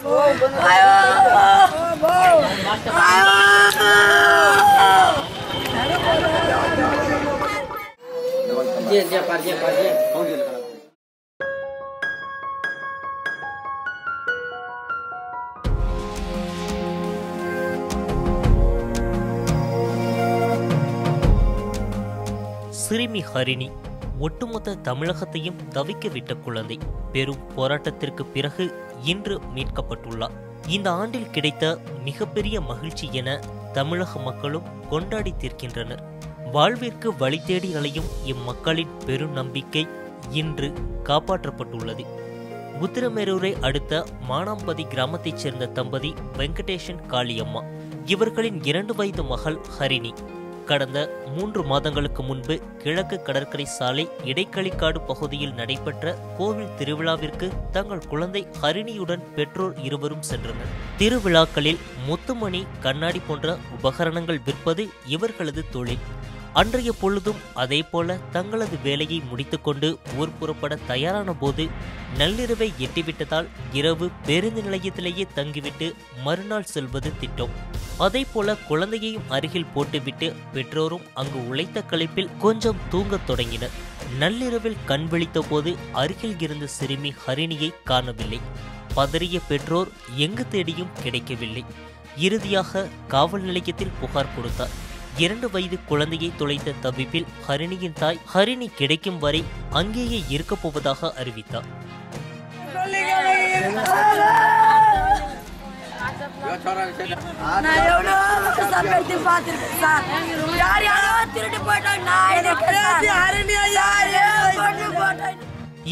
சிறுமி ஹரிணி ஒட்டுமொத்த தமிழகத்தையும் தவிக்க விட்ட குழந்தை பெரும் போராட்டத்திற்கு பிறகு இன்று மீட்கப்பட்டுள்ளார். இந்த ஆண்டில் கிடைத்த மிகப்பெரிய மகிழ்ச்சி என தமிழக மக்களும் கொண்டாடி தீர்க்கின்றனர். வாழ்விற்கு வழி தேடி அலையும் இம்மக்களின் பெரும் நம்பிக்கை இன்று காப்பாற்றப்பட்டுள்ளது. உத்திரமேரூரை அடுத்த மானாம்பதி கிராமத்தைச் சேர்ந்த தம்பதி வெங்கடேஷன் காளியம்மா. இவர்களின் 2 வயது மகள் ஹரிணி கடந்த 3 மாதங்களுக்கு முன்பு கிழக்கு கடற்கரை சாலை இடைக்களிக்காடு பகுதியில் நடைபெற்ற கோவில் திருவிழாவிற்கு தங்கள் குழந்தை ஹரிணியுடன் பெற்றோர் இருவரும் சென்றனர். திருவிழாக்களில் முத்துமணி, கண்ணாடி போன்ற உபகரணங்கள் விற்பது இவர்களது தொழில். அன்றைய பொழுதும் அதேபோல தங்களது வேலையை முடித்துக்கொண்டு ஊர் புறப்பட தயாரான போது நள்ளிரவை எட்டிவிட்டதால் இரவு பேருந்து நிலையத்திலேயே தங்கிவிட்டு மறுநாள் செல்வது திட்டம். அதேபோல குழந்தையையும் அருகில் போட்டுவிட்டு பெற்றோரும் அங்கு உழைத்த களைப்பில் கொஞ்சம் தூங்கத் தொடங்கினர். நள்ளிரவில் கண் விழித்த போது அருகில் இருந்த சிறுமி ஹரிணியை காணவில்லை. பதறிய பெற்றோர் எங்கு தேடியும் கிடைக்கவில்லை. இறுதியாக காவல் நிலையத்தில் புகார் கொடுத்தார். 2 வயது குழந்தையை தொலைத்த தவிப்பில் ஹரிணியின் தாய் ஹரிணி கிடைக்கும் வரை அங்கேயே இருக்கப் போவதாக அறிவித்தார்.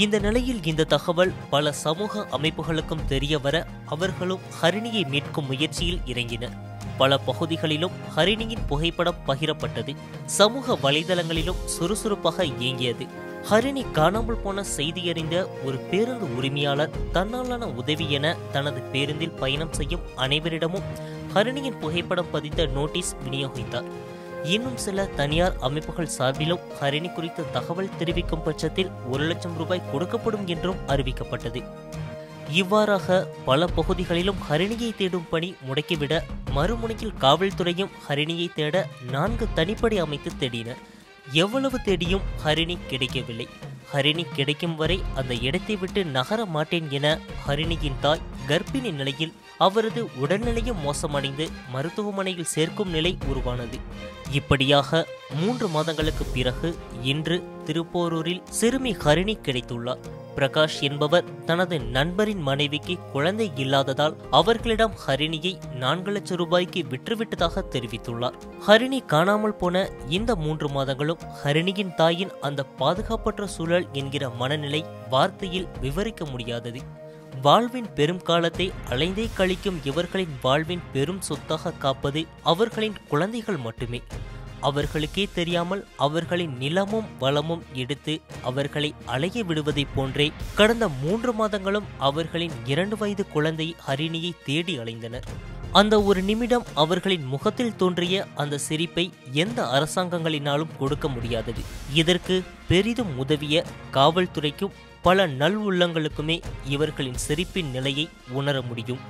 இந்த நிலையில் இந்த தகவல் பல சமூக அமைப்புகளுக்கும் தெரிய வர அவர்களும் ஹரிணியை மீட்கும் முயற்சியில் இறங்கினர். பல பகுதிகளிலும் ஹரிணியின் புகைப்படம் பகிரப்பட்டது. சமூக வலைதளங்களிலும் சுறுசுறுப்பாக இயங்கியது. ஹரிணி காணாமல் போன செய்தியறிந்த ஒரு பேருந்து உரிமையாளர் தன்னாலான உதவி என தனது பேருந்தில் பயணம் செய்யும் அனைவரிடமும் ஹரிணியின் புகைப்படம் பதித்த நோட்டீஸ் விநியோகித்தார். இன்னும் சில தனியார் அமைப்புகள் சார்பிலும் ஹரிணி குறித்த தகவல் தெரிவிக்கும் பட்சத்தில் 1 லட்சம் ரூபாய் கொடுக்கப்படும் என்றும் அறிவிக்கப்பட்டது. இவ்வாறாக பல பகுதிகளிலும் ஹரிணியை தேடும் பணி முடக்கிவிட மறுமுனையில் காவல்துறையும் ஹரிணியை தேட 4 தனிப்படை அமைத்து தேடினர். எவ்வளவு தேடியும் ஹரிணி கிடைக்கவில்லை. ஹரிணி கிடைக்கும் வரை அந்த இடத்தை விட்டு நகர மாட்டேன் என ஹரிணியின் தாய் கர்ப்பிணி நிலையில் அவரது உடல்நிலையும் மோசமடைந்து மருத்துவமனையில் சேர்க்கும் நிலை உருவானது. இப்படியாக 3 மாதங்களுக்கு பிறகு இன்று திருப்போரூரில் சிறுமி ஹரிணி கிடைத்துள்ளார். பிரகாஷ் என்பவர் தனது நண்பரின் மனைவிக்கு குழந்தை இல்லாததால் அவர்களிடம் ஹரிணியை 4 லட்சம் ரூபாய்க்கு விற்றுவிட்டதாக தெரிவித்துள்ளார். ஹரிணி காணாமல் போன இந்த 3 மாதங்களும் ஹரிணியின் தாயின் அந்த பாதுகாப்பற்ற சூழல் என்கிற மனநிலை வார்த்தையில் விவரிக்க முடியாதது. வாழ்வின் பெரும் காலத்தை அலைந்தே கழிக்கும் இவர்களின் வாழ்வின் பெரும் சொத்தாக காப்பது அவர்களின் குழந்தைகள் மட்டுமே. அவர்களுக்கே தெரியாமல் அவர்களின் நிலமும் வளமும் எடுத்து அவர்களை அலைய விடுவதைப் போன்றே கடந்த 3 மாதங்களும் அவர்களின் 2 வயது குழந்தை ஹரிணியை தேடி அலைந்தனர். அந்த ஒரு நிமிடம் அவர்களின் முகத்தில் தோன்றிய அந்த சிரிப்பை எந்த அரசாங்கங்களினாலும் கொடுக்க முடியாதது. இதற்கு பெரிதும் உதவிய காவல்துறைக்கும் பல நல் உள்ளங்களுக்குமே இவர்களின் சிரிப்பின் நிலையை உணர முடியும்.